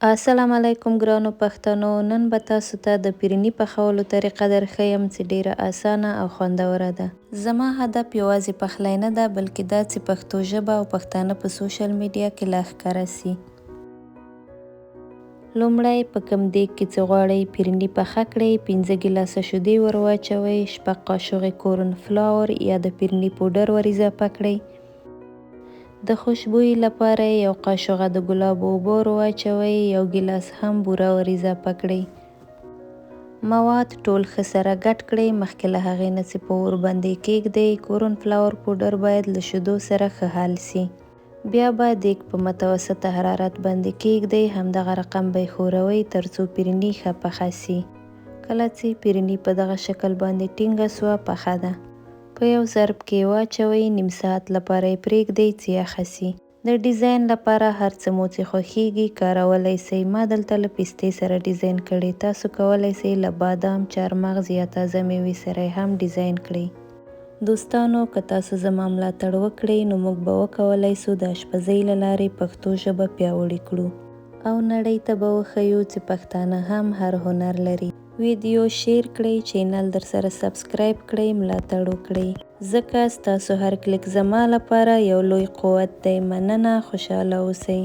السلام علیکم ګرانو پښتنو. نن به تاسو ته د فرني پخولو طریقه درښیم چې ډیره اسانه او خوندوره ده. زما هدف یوازې پخلی نه ده بلکې دا چې پښتو ژبه او پښتانه په سوشل میډیا کې لا ښکاره سي. لومړی په کوم دیګ کې چې غواړئ فرني پخه کړئ 15 ګیلاسه شیدې ور واچوئ، 6 قاشقې کورن فلاور یا د فرني پوډر ور اضافه کړئ. د خوشبویي لپاره یو قاشقه د ګلابو اوبه ور واچوئ، یو ګیلاس هم بوره ور اضافه کړئ. مواد ټول ښه سره ګډ کړئ. مخکې له هغې نه چې په اور باندې کیږدئ کورن فلاور پوډر باید له شیدو سره ښه حل سي. بیا به دیګ په متوسطه حرارت باندې کیږدئ، همدغه رقم به یې ښوروئ ترڅو فرني ښه پخه سي. کله چې فرني په دغه شکل باندې ټینګه سوه پخه ده. په یو ظرف کې واچوئ، نیم ساعت لپاره یې پرېږدئ چې یخه سي. د ډیزاین لپاره هر څه مو چې خوښیږي کارولی سئ. ما دلته له پستې سره ډیزاین کړی، تاسو کولی سئ له بادام، چارمغز یا تازه میوې سره هم ډیزاین کړئ. دوستانو که تاسو زما ملاتړ وکړئ نو موږ به وکولی سو د اشپزۍ له لارې پښتو ژبه پیاوړې کړو او نړۍ ته به وښیو چې پښتانه هم هر هنر لري. ویډیو شیر کړئ، چینل در سره سبسکرایب کړئ، ملاتړ وکړئ ځکه ستاسو هر کلیک زما لپاره یو لوی قوت دی. مننه، خوشحاله اوسئ.